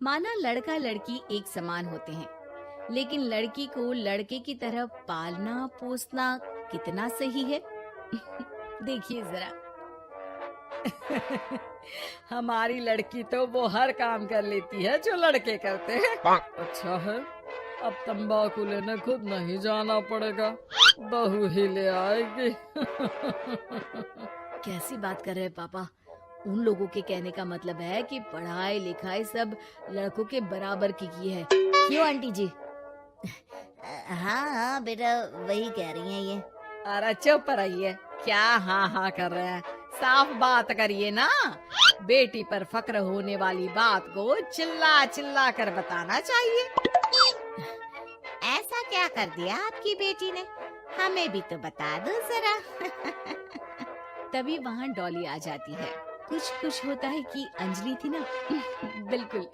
माना लड़का लड़की एक समान होते हैं, लेकिन लड़की को लड़के की तरह पालना पोसना कितना सही है? देखिए जरा। हमारी लड़की तो वो हर काम कर लेती है जो लड़के करते हैं। अच्छा है, अब तंबाकू लेने खुद नहीं जाना पड़ेगा, बहू ही ले आएगी। कैसी बात कर रहे हैं पापा? उन लोगों के कहने का मतलब है कि पढ़ाई लिखाई सब लड़कों के बराबर की है। क्यों आंटी जी? हाँ हाँ बेटा, वही कह रही हैं ये। अरे चुप रहिए, क्या हाँ हाँ कर रहे हैं, साफ बात करिए ना। बेटी पर फक्र होने वाली बात को चिल्ला चिल्ला कर बताना चाहिए। ऐसा क्या कर दिया आपकी बेटी ने? हमें भी तो बता दो जरा। तभी वहाँ डॉली आ जाती है। कुछ कुछ होता है कि अंजलि थी ना, बिल्कुल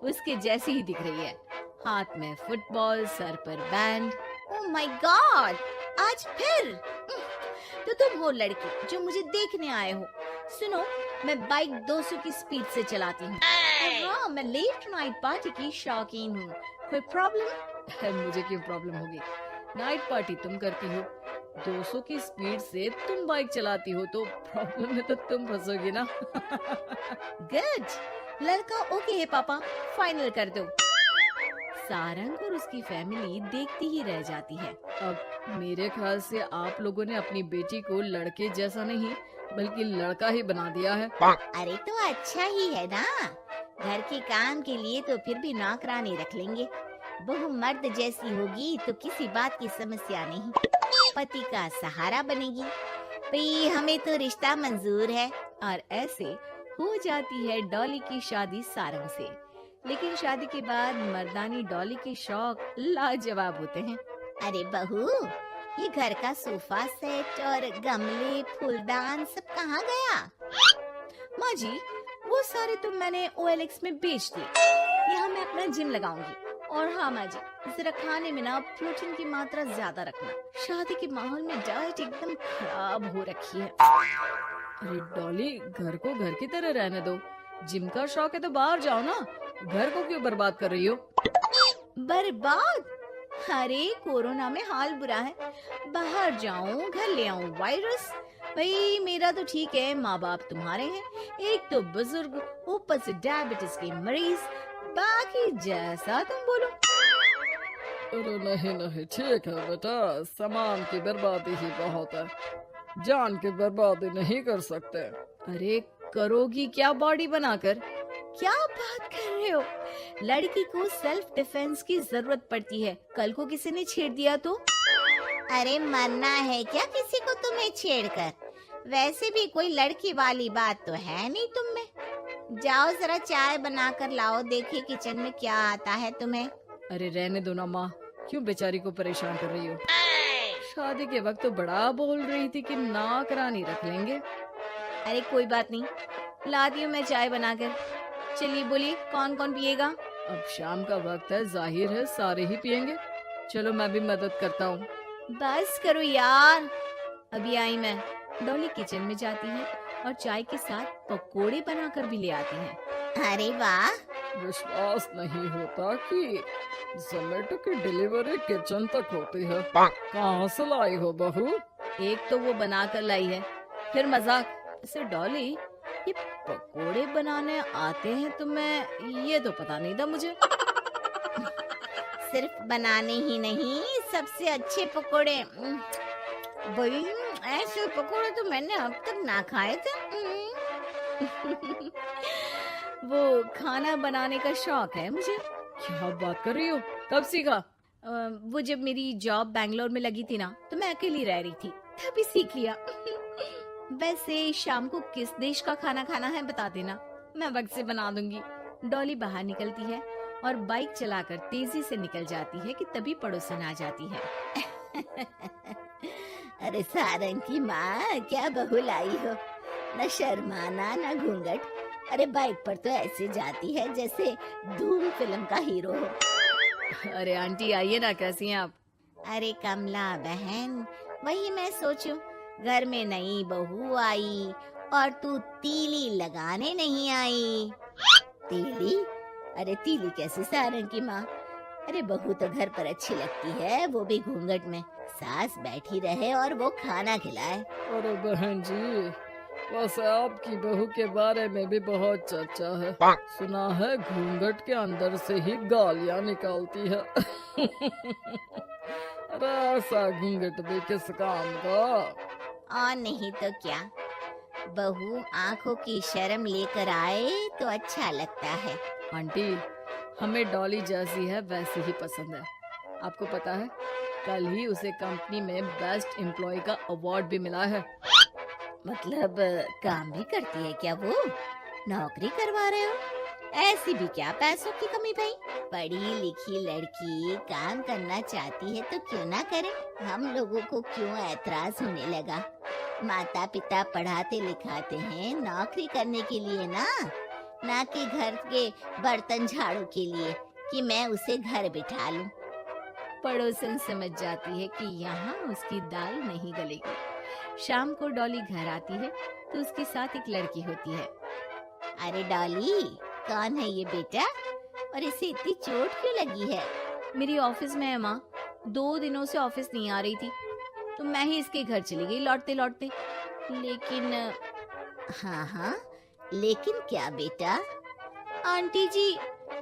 उसके जैसी ही दिख रही है। हाथ में फुटबॉल, सर पर बैंड। ओह माय गॉड, आज फिर? तो तुम हो लड़की जो मुझे देखने आए हो। सुनो, मैं बाइक 200 की स्पीड से चलाती हूँ। हाँ, मैं लेट नाइट पार्टी की शौकीन हूँ। कोई प्रॉब्लम? मुझे क्यों प्रॉब्लम होगी? नाइट पार्टी तुम करती हो, 200 की स्पीड से तुम बाइक चलाती हो, तो प्रॉब्लम में तो तुम फंसोगी ना। गुड, लड़का ओके है पापा, फाइनल कर दो। सारंग और उसकी फैमिली देखती ही रह जाती है। अब मेरे ख्याल से आप लोगों ने अपनी बेटी को लड़के जैसा नहीं बल्कि लड़का ही बना दिया है। अरे तो अच्छा ही है ना, घर के काम के लिए तो फिर भी नौकरानी रख लेंगे। बहू मर्द जैसी होगी तो किसी बात की समस्या नहीं, पति का सहारा बनेगी। भाई हमें तो रिश्ता मंजूर है। और ऐसे हो जाती है डॉली की शादी सारंग से। लेकिन शादी के बाद मर्दानी डॉली के शौक लाजवाब होते हैं। अरे बहू, ये घर का सोफा सेट और गमले फूलदान सब कहाँ गया? माँ जी, वो सारे तो मैंने OLX में बेच दिए। यहाँ मैं अपना जिम लगाऊंगी। और हाँ माँ जी, जरा खाने में ना प्रोटीन की मात्रा ज्यादा रखना। शादी के माहौल में डाइट एकदम खराब हो रखी है। अरे डॉली, घर को घर की तरह रहने दो। जिम का शौक है तो बाहर जाओ ना, घर को क्यों बर्बाद कर रही हो? बर्बाद? अरे कोरोना में हाल बुरा है, बाहर जाऊं घर ले आऊं वायरस। भाई मेरा तो ठीक है, माँ बाप तुम्हारे हैं, एक तो बुजुर्ग, ऊपर से डायबिटीज के मरीज, बाकी जैसा तुम बोलो। अरे नहीं नहीं, ठीक है बेटा, सामान की बर्बादी ही बहुत है, जान की बर्बादी नहीं कर सकते। अरे करोगी क्या बॉडी बनाकर? क्या बात कर रहे हो? लड़की को सेल्फ डिफेंस की जरूरत पड़ती है, कल को किसी ने छेड़ दिया तो? अरे मरना है क्या किसी को तुम्हें छेड़कर? वैसे भी कोई लड़की वाली बात तो है नहीं तुम में। जाओ जरा चाय बनाकर लाओ, देखिए किचन में क्या आता है तुम्हें। अरे रहने दो ना माँ, क्यों बेचारी को परेशान कर रही हो? शादी के वक्त तो बड़ा बोल रही थी कि नौकरानी रख लेंगे। अरे कोई बात नहीं, लाती हूँ मैं चाय बनाकर। चलिए बोलिए, कौन कौन पिएगा? अब शाम का वक्त है, जाहिर है सारे ही पियेंगे। चलो मैं भी मदद करता हूँ। बस करो यार, अभी आई मैं। डॉली किचन में जाती है और चाय के साथ पकोड़े बनाकर भी ले आती है। अरे वाह, विश्वास नहीं होता कि जोमेटो की डिलीवरी किचन तक होती है। कहाँ से लाई हो बहू? एक तो वो बना कर लाई है, फिर मजाक। ऐसे डॉली, ये पकोड़े बनाने आते हैं तुम्हें? ये तो पता नहीं था मुझे। सिर्फ बनाने ही नहीं, सबसे अच्छे पकोड़े। भाई ऐसे पकोड़े तो मैंने अब तक ना खाए थे। वो खाना बनाने का शौक है मुझे। क्या बात कर रही हो, कब सीखा? वो जब मेरी जॉब बैंगलोर में लगी थी ना, तो मैं अकेली रह रही थी, तभी सीख लिया। वैसे शाम को किस देश का खाना खाना है बता देना, मैं वक्त से बना दूंगी। डॉली बाहर निकलती है और बाइक चलाकर तेजी से निकल जाती है कि तभी पड़ोसन आ जाती है। अरे सारंग की माँ, क्या बहू लाई हो, न शर्माना न घूंघट। अरे बाइक पर तो ऐसे जाती है जैसे धूम फिल्म का हीरो हो। अरे आंटी आइए ना, कैसी हैं आप? अरे कमला बहन, वही मैं सोचूं, घर में नई बहू आई और तू तीली लगाने नहीं आई। तीली? अरे तीली कैसे सारंग की माँ। अरे बहू तो घर पर अच्छी लगती है, वो भी घूंघट में। सास बैठी रहे और वो खाना खिलाए। अरे बहन जी, वैसे आपकी बहू के बारे में भी बहुत चर्चा है। सुना है घूंघट के अंदर से ही गालियां निकालती है। अरे ऐसा घूंघट भी किस काम का। और नहीं तो क्या, बहू आंखों की शर्म लेकर आए तो अच्छा लगता है। आंटी, हमें डॉली जैसी है वैसी ही पसंद है। आपको पता है, कल ही उसे कंपनी में बेस्ट एम्प्लॉय का अवार्ड भी मिला है। मतलब काम भी करती है क्या वो? नौकरी करवा रहे हो? ऐसी भी क्या पैसों की कमी भाई? पढ़ी लिखी लड़की काम करना चाहती है तो क्यों ना करे। हम लोगों को क्यों ऐतराज होने लगा? माता पिता पढ़ाते लिखाते हैं नौकरी करने के लिए ना कि घर के बर्तन झाड़ू के लिए कि मैं उसे घर बिठा लूं। पड़ोसन समझ जाती है कि यहाँ उसकी दाल नहीं गलेगी। शाम को डॉली घर आती है तो उसके साथ एक लड़की होती है। अरे डॉली, कौन है ये बेटा और इसे इतनी चोट क्यों लगी है? मेरी ऑफिस में है माँ, 2 दिनों से ऑफिस नहीं आ रही थी तो मैं ही इसके घर चली गई लौटते लौटते। लेकिन हाँ, लेकिन क्या बेटा? आंटी जी,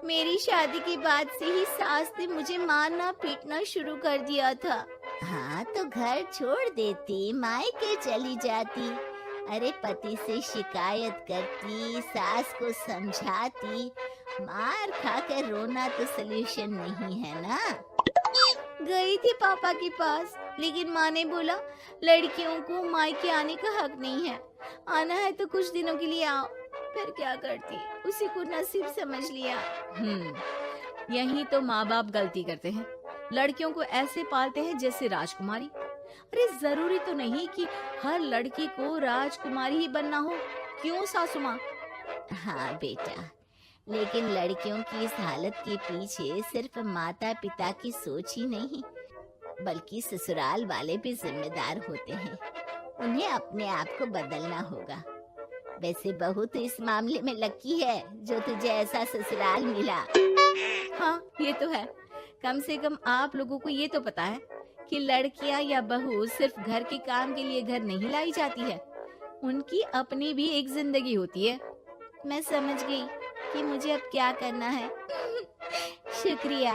मेरी शादी के बाद से ही सास ने मुझे मारना पीटना शुरू कर दिया था। हाँ तो घर छोड़ देती, मायके चली जाती। अरे पति से शिकायत करती, सास को समझाती। मार खाकर रोना तो सलूशन नहीं है ना। गई थी पापा के पास, लेकिन माँ ने बोला लड़कियों को मायके आने का हक नहीं है, आना है तो कुछ दिनों के लिए आओ। फिर क्या करती, उसी को नसीब समझ लिया। यही तो माँ बाप गलती करते हैं, लड़कियों को ऐसे पालते हैं जैसे राजकुमारी। अरे जरूरी तो नहीं कि हर लड़की को राजकुमारी ही बनना हो, क्यों सासू माँ? हाँ बेटा, लेकिन लड़कियों की इस हालत के पीछे सिर्फ माता पिता की सोच ही नहीं, बल्कि ससुराल वाले भी जिम्मेदार होते हैं। उन्हें अपने आप को बदलना होगा। वैसे बहू तो इस मामले में लकी है जो तुझे ऐसा ससुराल मिला। हाँ ये तो है, कम से कम आप लोगों को ये तो पता है कि लड़कियां या बहू सिर्फ घर के काम के लिए घर नहीं लाई जाती है, उनकी अपनी भी एक जिंदगी होती है। मैं समझ गई कि मुझे अब क्या करना है। शुक्रिया।